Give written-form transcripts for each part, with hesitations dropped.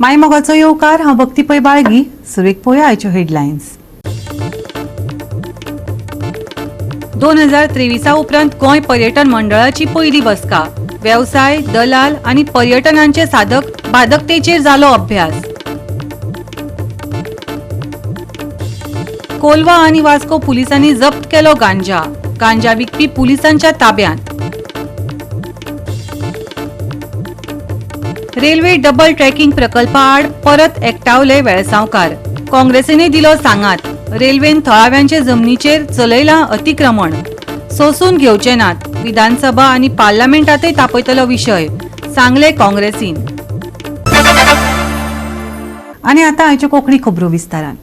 मायमोगाचो येवकार हांव भक्ती पै बाळगी. सुरेख पळोवया आयच्यो हेडलायन्स. 2023 उपरांत गोंय पर्यटन मंडळाची पयली बसका. वेवसाय, दलाल आनी पर्यटनांचे साधक बाधकतेचेर जालो अभ्यास. कोलवा आनी वास्को पुलिसांनी जप्त केलो गांजा. गांजा विकपी पुलिसांच्या ताब्यांत. रेल्वे डबल ट्रॅकिंग प्रकल्पा आड परत एकटावले वेळसावकार. काँग्रेसीने दिलो सांगात. रेल्वेन थळाव्यांचे जमनीचेर चलयलां अतिक्रमण. सोसून घेवचे नात. विधानसभा आनी पार्लमेंटातय तापयतलो विशय, सांगले काँग्रेसीन. आनी आतां आयच्यो कोंकणी खबरो विस्तारान.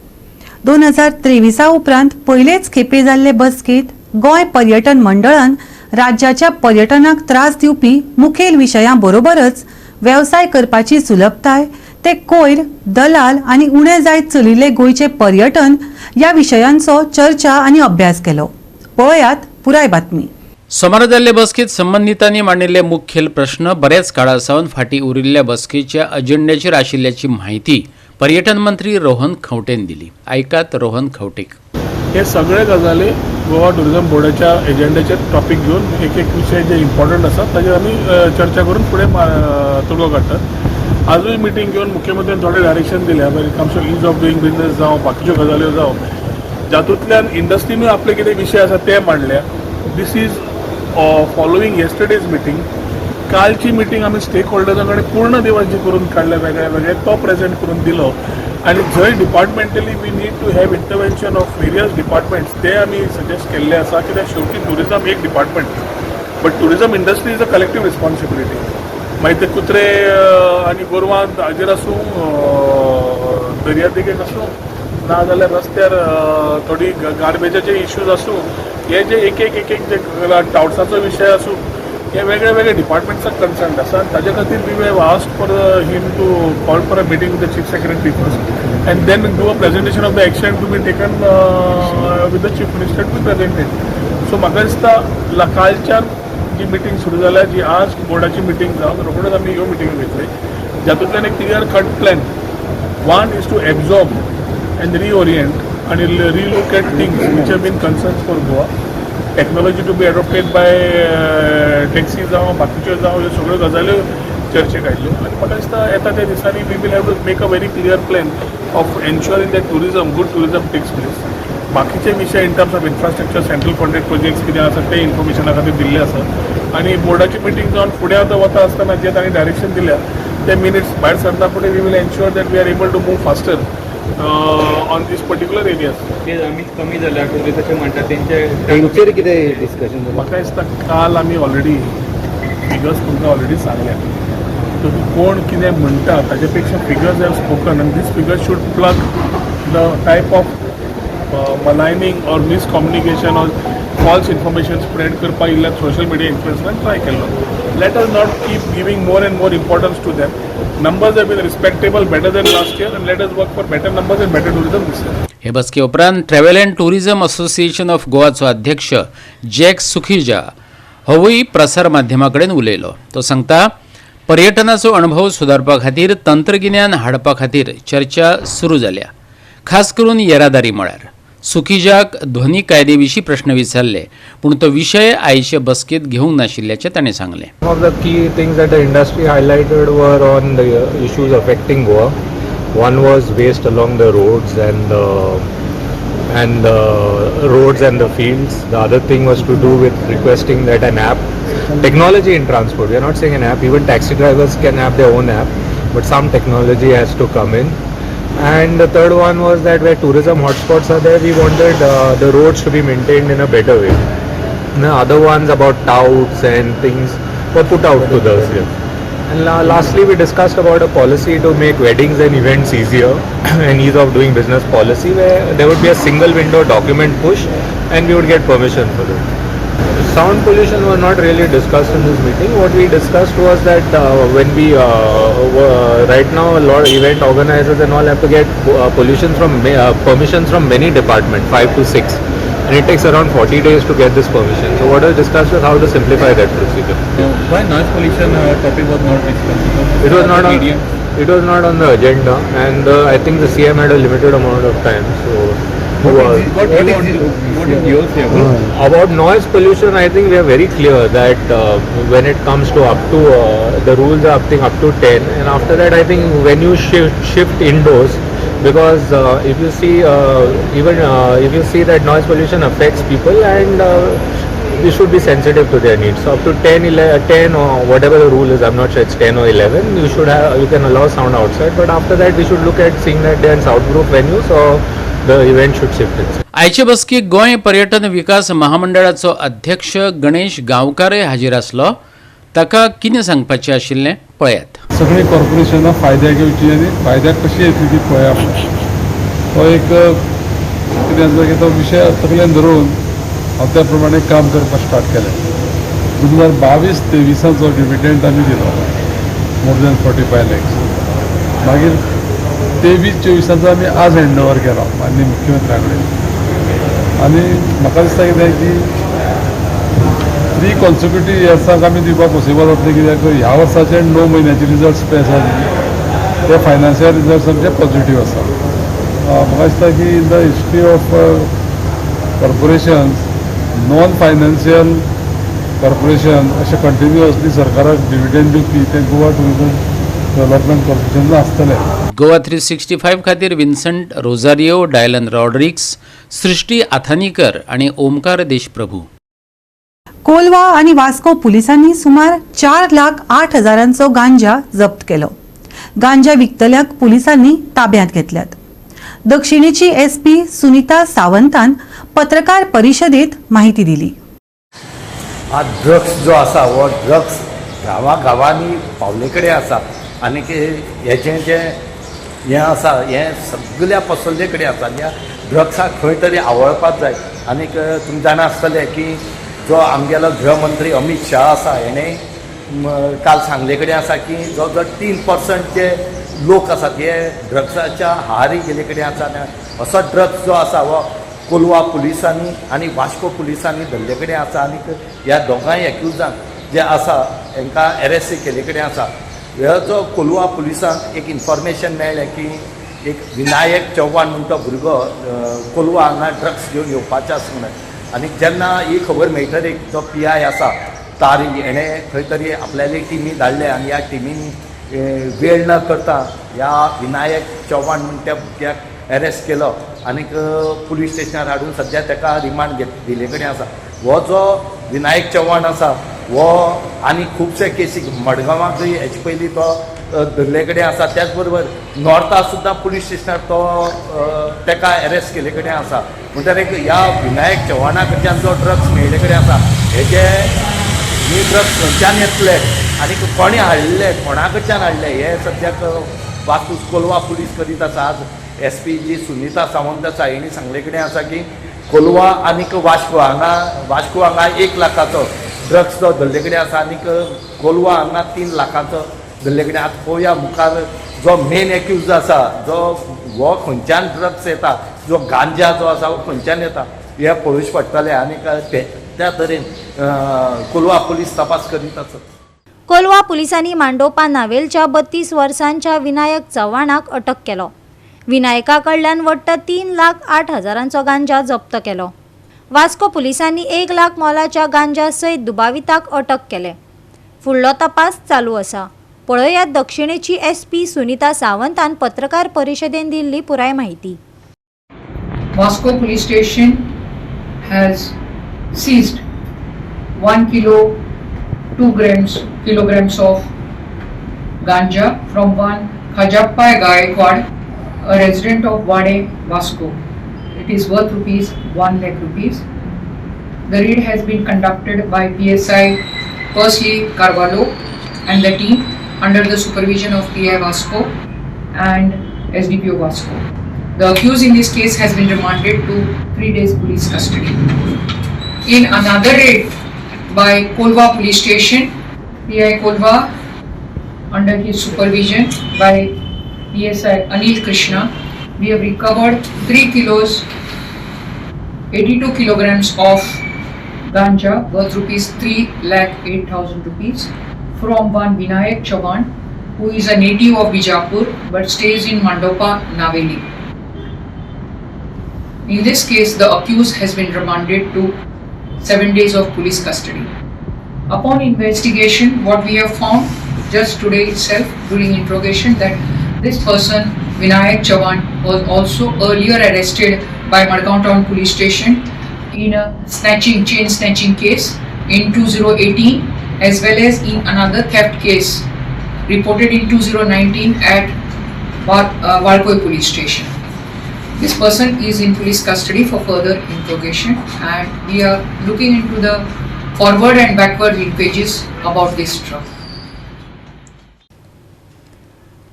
2023 उपरांत पयलेच खेपे जाल्ले बसकेंत गोंय पर्यटन मंडळान राज्याच्या पर्यटनाक त्रास दिवपी मुखेल विशयां बरोबरच वेवसाय करपाची सुलभताय, ते कोयर, दलाल आनी उणे जायत चलिल्ले गोंयचे पर्यटन ह्या विशयांचो चर्चा आनी अभ्यास केलो. पळयात पुराय बातमी. सोमारा जाल्ले बसकेंत संबंधितांनी मांडिल्ले मुखेल प्रश्न बरेच काळासावन फाटीं उरिल्ल्या बसकेच्या अजेंड्याचेर आशिल्ल्याची माहिती पर्यटन मंत्री रोहन खंवटेन दिली. आयकात रोहन खंवटेक. हे सगळे गजाली गोवा टुरिझम बोर्डाच्या एजेंड्याचेर टॉपिक घेवन एक विशय जे इम्पॉर्टंट आसा ताचेर आमी चर्चा करून फुडें तोडगो काडटात. आजूय मिटींग घेवन मुख्यमंत्र्यान थोडे डायरेक्शन दिल्या when it comes to ease of doing business जावं बाकीच्यो गजाल्यो जावं, जातूंतल्यान इंडस्ट्रीनूय आपले कितें विशय आसा ते मांडल्या. This is following yesterday's meeting. कालची मिटींग आमी स्टेक होल्डर्सां कडेन पूर्ण दिवस जी करून काडले वेगळे वेगळे तो प्रेजेंट करून दिलो. आनी जंय departmentally we need to have intervention of various departments ते आमी सजेस्ट केल्ले आसा. कित्याक शेवटी टुरिझम एक department, but tourism industry is a collective responsibility. मागीर ते कुत्रे आनी गोरवां हाजेर आसूं, दर्यादेगेक आसूं, नाजाल्यार रस्त्यार थोडी गार्बेजाचे इश्यूज आसूं, हे जे एक जे टावट्साचो विशय आसूं, हे वेगळे वेगळे डिपार्टमेंट्साक कन्सर्न आसा. ताजे खातीर we have asked for him to call for a meeting with the chief secretary first and then do a presentation of the action to be taken with the chief minister to be presented. So म्हाका दिसता कालच्यान जी meeting सुरू जाल्या, जी आज बोर्डाची meeting जावन रोखडोच आमी ह्यो मिटींग घेतली, जातूंतल्यान एक clear cut plan. One is to absorb and reorient आनी relook at things which have been concerns for Goa. Technology to be adopted by taxi जावं बाकीच्यो जावं, ह्यो सगळ्यो गजाल्यो चर्चेक आयल्यो. आनी म्हाका दिसता येता त्या दिसांनी we will have to make a very clear plan of ensuring that tourism, good tourism takes place. बाकीचे विशय in terms of infrastructure, central funded projects कितें आसा ते इन्फॉर्मेशना खातीर दिल्ले आसा. आनी बोर्डाची मिटींग जावन फुडें आतां वता आसतना जे तांणी डायरेक्शन दिल्या ते मिनिट्स भायर सरना फुडें we will ensure that we are able to move faster on these particular areas. ते आमी कमी जाल्या तशें म्हणटा तेंचेर कितें डिस्कशन जालें? म्हाका दिसता काल आमी ऑलरेडी फिगर्स तुमकां ऑलरेडी सांगल्या. सो कोण कितें म्हणटा ताचे पेक्षा फिगर्स हॅव स्पोकन आनी these figures should plug the type of maligning or miscommunication or false information spread करपाक इल्ल्या सोशल मिडिया इन्फ्लुएन्सरान ट्राय केल्लो. Let us not keep giving more and more importance to them. Numbers have been respectable, better than last year, and let us work for better numbers and better tourism this year. हे बसके उपरांत travel and tourism association of गोवाचो अध्यक्ष Jack Sukhija होवूय प्रसार माध्यमां कडेन उलयलो. तो सांगता पर्यटनाचो अणभव सुदारपा खातीर तंत्रगिन्यान हाडपा खातीर चर्चा सुरू जाल्या, खास करून येरादारी मळार. सुखीजाक ध्वनी कायदे विशीं प्रश्न विचारले, पूण तो विशय आयचे बसकेंत घेवंक नाशिल्ल्याचें ताणें सांगलें. Some of the key things that the industry highlighted were on the issues affecting Goa. One was waste along the roads and the fields. The other thing was to do with requesting that an app, technology in transport. We are not saying an app. Even taxi drivers can have their own app, but some technology has to come in. And the third one was that where tourism hotspots are there, we wanted the roads to be maintained in a better way. The other ones about touts and things were put out to the CM. And lastly, we discussed about a policy to make weddings and events easier and ease of doing business policy, where there would be a single window document push and we would get permission for it. Sound pollution was not really discussed in this meeting. What we discussed was that when we right now a lot of event organizers and all have to get permissions from many departments, 5 to 6, and it takes around 40 days to get this permission. So what was discussed was how to simplify that procedure. Why noise pollution topic was not discussed? It was not on. it was not on the agenda, and I think the CM had a limited amount of time. So, What is your say? about noise pollution, I think we are very clear that when it comes to the rules are up to 10, and after that, I think when you shift indoors, because if you see if you see that noise pollution affects people, and we should be sensitive to their needs. So up to 10 or whatever the rule is, I'm not sure it's 10 or 11, you can allow sound outside, but after that we should look at seeing that they are in soundproof venues, so the event should shift inside. आयचे बसकेक गोंय पर्यटन विकास महामंडळाचो अध्यक्ष गणेश गांवकारे हाजीर आसलो. ताका कितें सांगपाचें आशिल्लें पळयात. सगळी कॉर्पोरेशनां फायद्याक येवची आनी फायद्याक कशी येतली ती पळया. तो एक कितें आसा की तो विशय तकलेन धरून हांव त्या प्रमाणे काम करपाक स्टार्ट केलें. 2022-23 डिविडंड आमी दिलो मोर दॅन 45 lakhs. मागीर 23-24 आमी आज हँड ओवर केलो माननीय मुख्यमंत्र्या कडेन. आनी म्हाका दिसता कितें की 3 कॉन्सिक्युटीव इयर्साक आमी दिवपाक पॉसिबल जातलें, कित्याक ह्या वर्साचे 9 म्हयन्याचे रिजल्ट्स पळय आसा ते फायनान्शियल रिजल्ट्स आमचे पॉझिटीव आसा. म्हाका दिसता की in the history of corporations non financial corporation अशें कंटिन्युअसली सरकाराक डिविडंड दिवपी तें गोवा टुरिजम डेव्हलपमेंट कॉर्पोरेशन आसतलें. गोवा 365 खातीर विन्संट रोजारियो, डायलन रॉड्रिक्स, सृष्टी आथानीकर आणि ओमकार देशप्रभू. कोलवा आणि वास्को पुलिसांनी सुमार 4,08,000 गांजा जप्त केलो. गांजा विकतल्याक पुलिसांनी ताब्यात घेतल्यात. दक्षिणेची SP सुनीता सावंतान पत्रकार परिशदेत माहिती दिली. हा ड्रग्स जो आसा हो ड्रग्स गांवांनी पावले कडेन आसा आनी हेजें जें हें आसा हें सगळ्या पसरले कडेन आसा. ह्या ड्रग्साक खंय तरी आवळपाक जाय. आनीक तुमी जाणा आसतलें की जो आमगेलो गृहमंत्री अमित शाह आसा हेणें काल सांगले कडेन आसा की जो 3% जे लोक आसात हे ड्रग्साच्या हारी गेले कडेन आसा. असो ड्रग्स जो आसा हो कोलवा पुलिसांनी आनी वास्को पुलिसांनी धरले कडेन आसा. आनीक ह्या दोगांय एक्युजांक जे आसा हांकां अरेस्ट केले कडेन आसा. ह्यो जो कोलवा पुलिसांक एक इन्फॉर्मेशन मेळ्ळें की एक विनायक चव्हाण म्हणटा भुरगो कोलवा हांगा ड्रग्स घेवन येवपाचो आसा म्हणून. आनी जेन्ना ही खबर मेळटरी जो PI आसा तारी हेणें खंय तरी आपल्याली टिमी धाडले आनी ह्या टिमीन वेळ न करता ह्या विनायक चव्हाण म्हणटा त्या भुरग्याक अरेस्ट केलो आनीक पुलीस स्टेशनार हाडून सद्या ताका रिमांड दिले कडेन आसा. हो जो विनायक चव्हाण आसा हो आनी खुबशे केसी मडगांवांकय हेचे पयलीं तो धरले कडेन आसा. त्याच बरोबर नॉर्थाक सुद्दां पुलीस स्टेशनार तो ताका अरेस्ट केले कडेन आसा. म्हणटकीर ह्या विनायक चव्हाणा कडच्यान जो ड्रग्स मेळिल्ले कडेन आसा हेजे ही ड्रग्स खंयच्यान येतले आनी कोणी हाडले कोणा कडच्यान हाडले हे सद्याक वास्को कोलवा पुलीस करीत आसा. आज SP जी सुनीता सावंत आसा हेणी सांगले कडेन आसा की कोलवा आनीक वास्को हांगा 1 लाखाचो ड्रग्स जो धरले कडेन आसा आनीक कोलवा हांगा 3 लाखाचो धरले कडेन. आतां पळोवया मुखार जो मेन एक्यूज आसा जो हो खंयच्यान ड्रग्स येता जो गांजा जो आसा हो खंयच्यान येता हे पळोवचें पडटलें. आनीक त्या तरेन कोलवा पुलीस तपास करीत आसा. कोलवा पुलिसांनी मांडोपा नावेलच्या 32 वर्सांच्या विनायक चव्हाणाक अटक केलो. विनायका कडल्यान वट्ट 3,08,000 गांजा जप्त केलो. वास्को पुलिसांनी 1 लाख मोलाच्या गांजा सयत दुबाविताक अटक केले. फुडलो तपास चालू आसा. पळयात दक्षिणेची SP सुनीता सावंतान पत्रकार परिशदेन दिल्ली पुराय माहिती. Vasco police station has seized 1 kilo 2 kilograms of ganja from one Khajappa Gaikwad, a resident of Wade, Vasco. It is worth ₹1 lakh. The raid has been conducted by PSI Percy Carvalho and the team under the supervision of PI Vasco and SDPO Vasco. The accused in this case has been remanded to 3 days police custody. In another raid by Kolva police station, PI Kolva under his supervision by PSI Anil Krishna, we have recovered 3 kilos 82 kilograms of ganja worth ₹3,08,000 from one Vinayak Chauhan who is a native of Bijapur but stays in Mandopa, Naveli. In this case, the accused has been remanded to 7 days of police custody. Upon investigation, what we have found just today itself during interrogation, that this person, Vinayak Chavan, was also earlier arrested by Madgaon Town Police Station in a chain snatching case in 2018, as well as in another theft case reported in 2019 at Walkoi Police Station. This person is in police custody for further interrogation, and we are looking into the forward and backward linkages about this drug.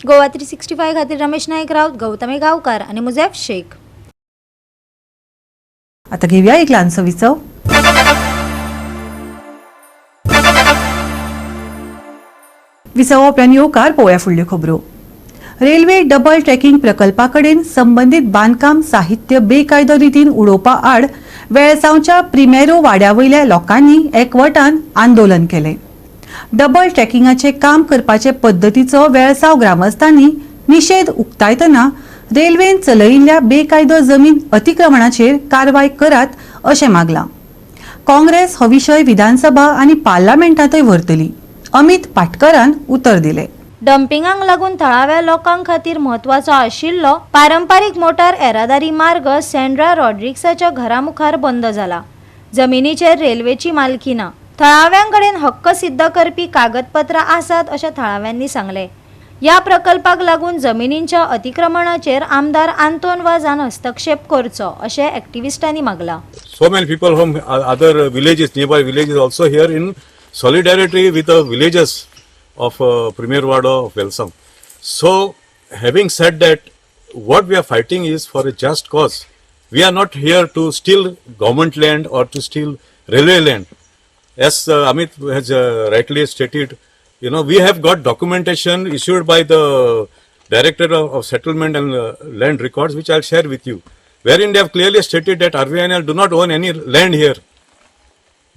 Goa 365 खातीर रमेश नायक राऊत, गौतमी गावकार आणि मुझैफ शेख. आता घेऊया एक लहानसो विसव. विसव उपरांत येवकार पळोवया फुडल्यो खबरो. रेल्वे डबल ट्रॅकिंग प्रकल्पा कडेन संबंधीत बांदकाम साहित्य बेकायदो रितीन उडोवपा आड वेळसावच्या प्रिमेरो वाड्यावयल्या लोकांनी एकवटान आंदोलन केलें. डबल ट्रॅकिंगाचे काम करपाचे पद्दतीचो वेळसाव ग्रामस्थांनी निषेध उक्तायतना रेल्वेन चलयिल्ल्या बेकायदो जमीन अतिक्रमणाचेर कारवाय करात अशें मागलां. काँग्रेस हो विशय विधानसभा आनी पार्लमेंटांतय व्हरतली. अमित पाटकरान उतर दिलें. डम्पिंगाक लागून थळाव्या लोकांक खातीर म्हत्वाचो आशिल्लो पारंपारीक मोटार येरादारी मार्ग सँड्रा रॉड्रिक्साच्या घरा मुखार बंद जाला. जमिनीचेर रेल्वेची मालकी ना. थळाव्यांकडेन हक्क सिद्ध करपी कागदपत्रां आसात अशें थळाव्यांनी सांगलें. या प्रकल्पाक लागून जमिनींच्या अतिक्रमणाचेर आमदार आंतोन वाझान हस्तक्षेप करचो अशें एक्टिविस्टांनी मागलां. So many people from other villages, nearby villages also here in solidarity with the villages of Premier Ward of Welsam. So having said that, what we are fighting is for a just cause. We are not here to steal government land or to steal railway land. As Amit has rightly stated, you know, we have got documentation issued by the Director of Settlement and Land Records, which I'll share with you, wherein they have clearly stated that RVNL do not own any land here.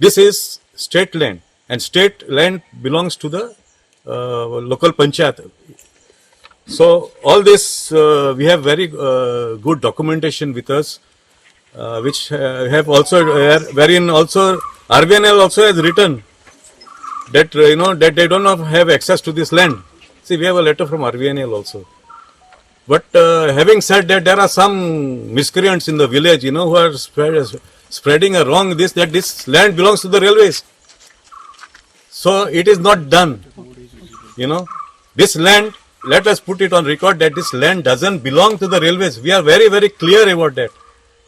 This is state land, and state land belongs to the local panchayat. So all this we have very good documentation with us, which have also wherein also RVNL also has written that you know that they don't have access to this land. See, we have a letter from RVNL also. But having said that, there are some miscreants in the village, you know, who are spreading a wrong that this land belongs to the railways. So it is not done. You know, this land, let us put it on record that this land doesn't belong to the railways. We are very, very clear about that.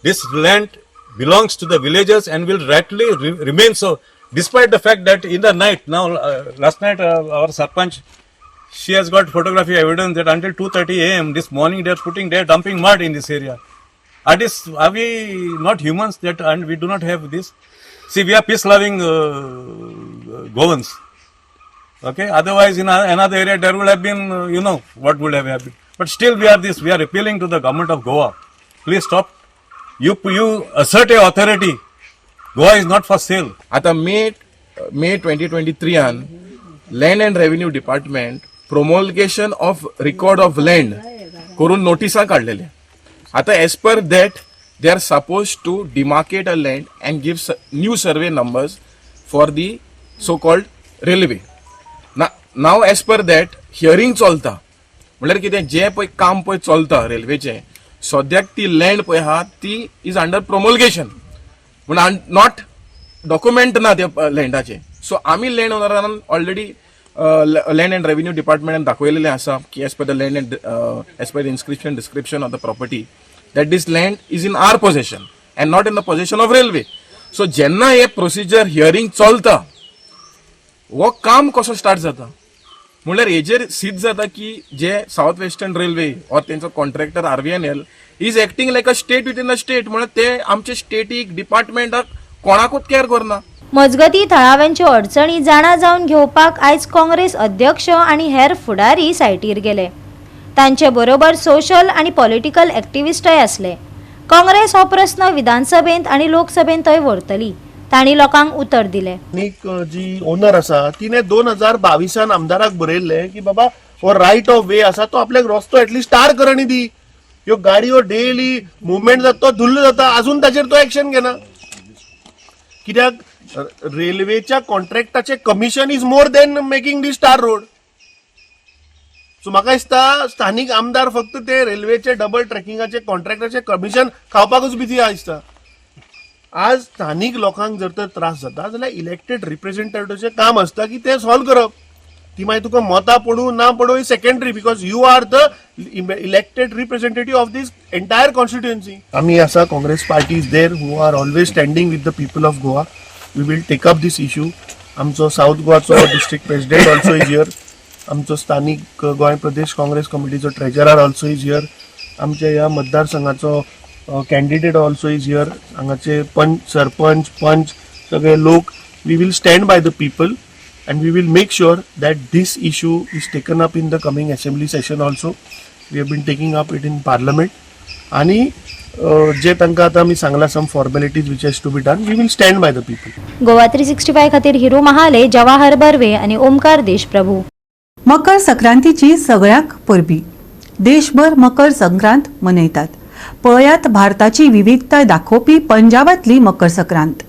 This land belongs to the villagers and will rightly remain so, despite the fact that in the night, now last night our Sarpanch, she has got photography evidence that until 2:30 a.m. this morning they're dumping mud in this area. Are we not humans that, and we do not have this? See, we are peace-loving Goans. Okay, otherwise in another area there would have been, you know, what would have happened. But still we are appealing to the government of Goa. Please stop. You assert a authority. Goa is not for sale. आता May 2023 आन land and revenue department promulgation of record of land करून नोटिसा काढलेल्या. आता as per that they are suppose to demarcate a land and give new survey numbers for the so called railway. Now as per that hearing चलता. म्हळ्यार कितें जें पळय काम पळय चलता रेल्वेचें, सद्याक ती लँड पळय आहा ती इज अंडर प्रोमोलगेशन, पूण नॉट डॉक्युमेंट ना त्या लँडाचे. सो आमी लँड ओनरान ऑलरेडी लँड अँड रेव्हेन्यू डिपार्टमेंटान दाखयलेलें आसा की as per the land and as per the inscription description of the property that this land is in our possession and not in the possession of railway. So जेन्ना हे procedure hearing चलता हो काम कसो स्टार्ट जाता म्हळ्यार हेजेर सिद्ध जाता की जे साऊथ वेस्टर्न रेल्वे ऑर तेंचो contractor RVNL is acting like a state with in a state. म्हळ्यार ते आमचे स्टेटीक डिपार्टमेंटाक कोणाकूच केअर करना. मजगती थळाव्यांच्यो अडचणी जाणा जावन घेवपाक आयज काँग्रेस अध्यक्ष आणि हेर फुडारी सायटीर गेले. तांचे बरोबर सोशल आणि पॉलिटिकल एक्टिविस्टय आसले. काँग्रेस हो प्रस्न विधानसभेंत आणि लोकसभेंतय व्हरतली. तांणी लोकांक उतर दिले. जी ओनर आसा तिने 2022 आमदाराक बरयल्ले की बाबा वो राईट ऑफ वे आसा तो आपल्याक रस्तो एटलीस्ट स्टार कर आनी दी. ह्यो गाडयो डेली मुवमेंट जाता तो धुल्ल जाता अजून ताचेर तो एक्शन घेना. कित्याक रेल्वेच्या कॉन्ट्रॅक्टाचे commission is more than making the star road. So म्हाका दिसता स्थानिक आमदार फक्त ते रेल्वेचे डबल ट्रॅकिंगाचे कॉन्ट्रॅक्टाचे कमिशन खावपाकूच बिजी दिसता. आज स्थानिक लोकांक जर तर त्रास जाता जाल्यार इलेक्टेड रिप्रेझेंटेटिव्हचे काम असता की ते सॉल्व करप. ती मागीर तुका मतां पडू ना पडू is secondary because you are the elected representative of this entire constituency. आमी आसा Congress party is there who are always standing with the people of Goa. We will take up this issue. आमचो साऊथ गोवाचो district president also is here. आमचो स्थानिक गोंय प्रदेश काँग्रेस कमिटीचो treasurer also is here. आमच्या ह्या मतदारसंघाचो कॅन्डिडेट ऑल्सो इज हियर. हांगाचे सरपंच पंच सगळे लोक. We will stand by the people and we will make sure that this issue is taken up in the coming assembly session also. We have been taking up it in parliament आणि जे तांकां आतां आमी सांगला some formalities which has to be done, we will stand by the people. Goa 365 खातीर हिरू महाले, जवाहर बर्वे आणि ओमकार देशप्रभू. मकर संक्रांतीची सगळ्याक परबी. देशभर मकर संक्रांत मनयतात. पळयात भारताची विविधता दाखोवपी पंजाबातली मकर संक्रांत.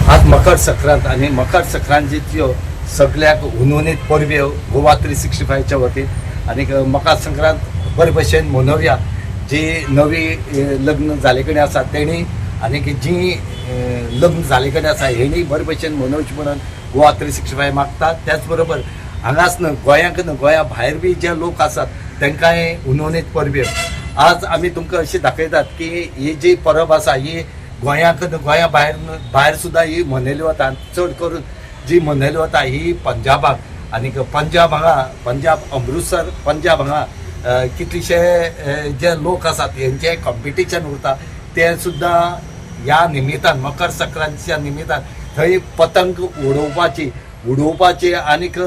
आज मकर संक्रांत आणि मकर संक्रांतीच्यो सगळ्याक उनवणीत परबो गोवा 365च्या वतीन. आणि मकर संक्रांत बरे भशेन मनोवया. जी नवी लग्न जाले कडेन आसा तेणी आनी जी लग्न जाले कडेन आसा हेणी बरे भशेन मनोवची म्हणून गोवा 365 मागतात. त्याच बरोबर हांगाच न्हय गोंयांक न्हय गोंया भायर बी जे लोक आसात तांकांय उनवणीत परबो. आज आमी तुमकां अशें दाखयतात की ही जी परब आसा ही गोंयांक न्हय गोंया भायर सुद्दां ही मनयली वता. चड करून जी मनयली वता ही पंजाबाक. आनी पंजाब हांगा पंजाब अमृतसर पंजाब हांगा कितलेशे जे लोक आसात हेंचे कॉम्पिटिशन उरता ते सुद्दां ह्या निमित्तान मकर संक्रांतीच्या निमित्तान थंय पतंग उडोवपाची आनीक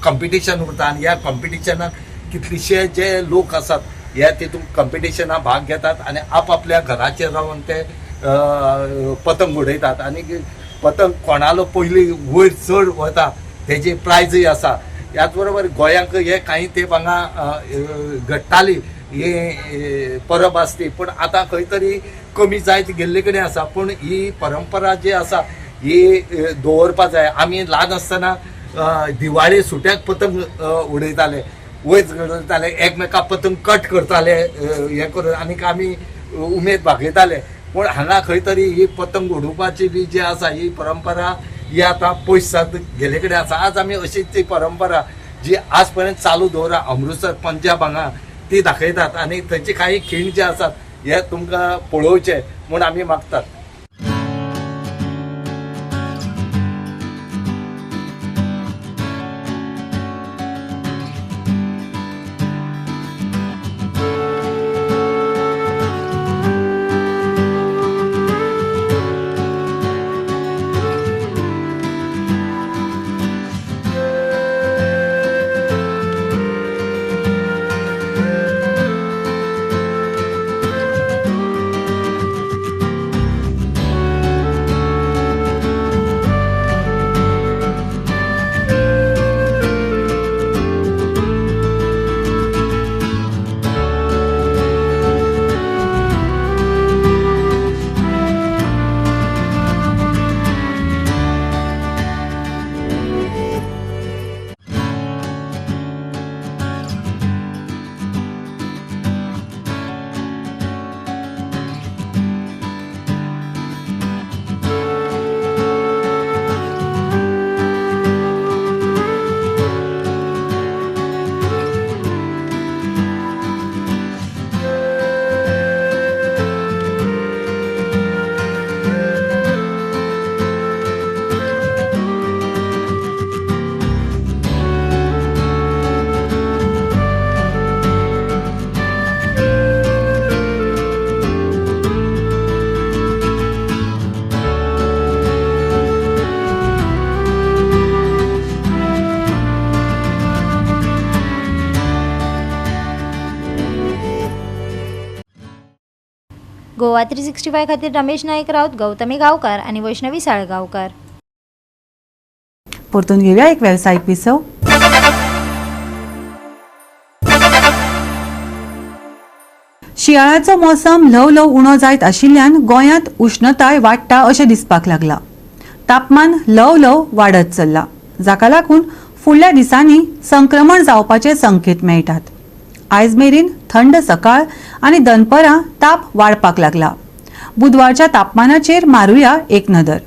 कॉम्पिटिशन उरता. आनी ह्या कॉम्पिटिशनाक कितलेशे जे लोक आसात हे तितून कॉम्पिटिशनाक भाग घेतात आनी आपल्या घराचेर रावन ते पतंग उडयतात. आनी पतंग कोणालो पयली वयर चड वता तेजी प्रायजूय आसा. ह्याच बरोबर गोंयांक हे काही तेंप हांगा घडटाली ही परब आसती पूण आतां खंय तरी कमी जायत गेल्ले कडेन आसा. पूण ही परंपरा जी आसा ही दवरपा जाय. आमी ल्हान आसतना दिवाळे सुट्याक पतंग उडयताले वयर घडयताले एकमेकाक पतंग कट करताले हे करून आनीक आमी उमेद भागयताले. पूण हांगा खंय तरी ही पतंग उडोवपाची बी जी आसा ही परंपरा ही आतां पयस जात गेले कडेन आसा. आज आमी अशीच ती परंपरा जी आज पर्यंत चालू दवरा अमृतसर पंजाब हांगा ती दाखयतात आनी थंयचे काही खीण जे आसात हे तुमकां पळोवचे म्हूण आमी मागतात. गोवा 365 खातीर रमेश नाईक राऊत, गौतमी गावकार आणि वैष्णवी साळगावकर. परतून घेऊया एक व्यावसायिक विसव. शियाळाचो मोसम ल्हव ल्हव उणो जायत आशिल्ल्यान गोंयांत उष्णताय वाडटा अशें दिसपाक लागला. तापमान ल्हव ल्हव वाडत चल्ला, जाका लागून फुडल्या दिसांनी संक्रमण जावपाचे संकेत मेळटात. आयज मेरेन थंड सकाळ आनी दनपरां ताप वाडपाक लागला. बुधवारच्या तापमानाचेर मारुया एक नदर.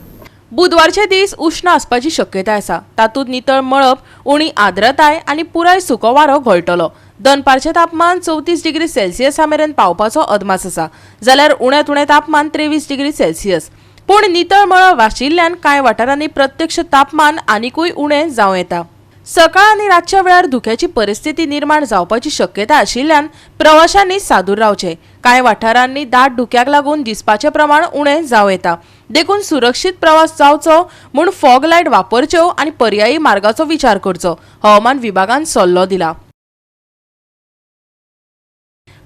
बुधवारचे दीस उष्ण आसपाची शक्यताय आसा. तातूंत नितळ मळब, उणी आर्द्रताय आनी पुराय सुको वारो घोळटलो. दनपारचें तापमान 34 डिग्री सेल्सियसा मेरेन पावपाचो अदमास आसा, जाल्यार उण्यांत उणें तापमान 23 डिग्री सेल्सियस. पूण नितळ मळब आशिल्ल्यान कांय वाठारांनी प्रत्यक्ष तापमान आनिकूय उणें जावं येता. सकाळ आनी रातच्या वेळार धुक्याची परिस्थिती निर्माण जावपाची शक्यता आशिल्ल्यान प्रवाशांनी सादूर रावचें. कांय वाठारांनी दाट धुक्याक लागून दिसपाचें प्रमाण उणें जावं येता. देखून सुरक्षीत प्रवास जावचो म्हूण फॉग लायट वापरच्यो आनी पर्यायी मार्गाचो विचार करचो, हवामान विभागान सल्लो दिला.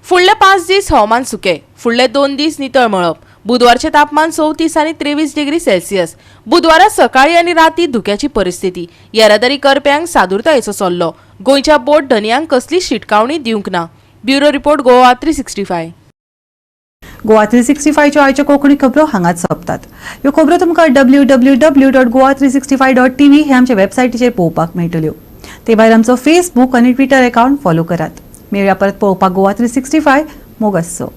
फुडले 5 दीस हवामान सुकें, फुडले 2 दीस नितळ मळब. बुधवारचे तापमान 34 आनी 23 डिग्री सेल्सियस. बुधवारा सकाळी आनी राती धुक्याची परिस्थिती. येरादारी करप्यांक सादूरतायेचो सल्लो. गोंयच्या बोट धन्यांक कसली शिटकावणी दिवंक ना. Bureau report Goa 365. गोवा 365 च्यो आयच्यो कोंकणी खबरो हांगाच सोंपतात. ह्यो खबरो तुमकां www.goa365.tv हे आमचे वेबसायटीचेर पळोवपाक मेळटल्यो. ते भायर आमचो फेसबूक आनी ट्विटर अकावंट फॉलो करात. मेळया परत पळोवपाक गोवा 365. मोग आसचो.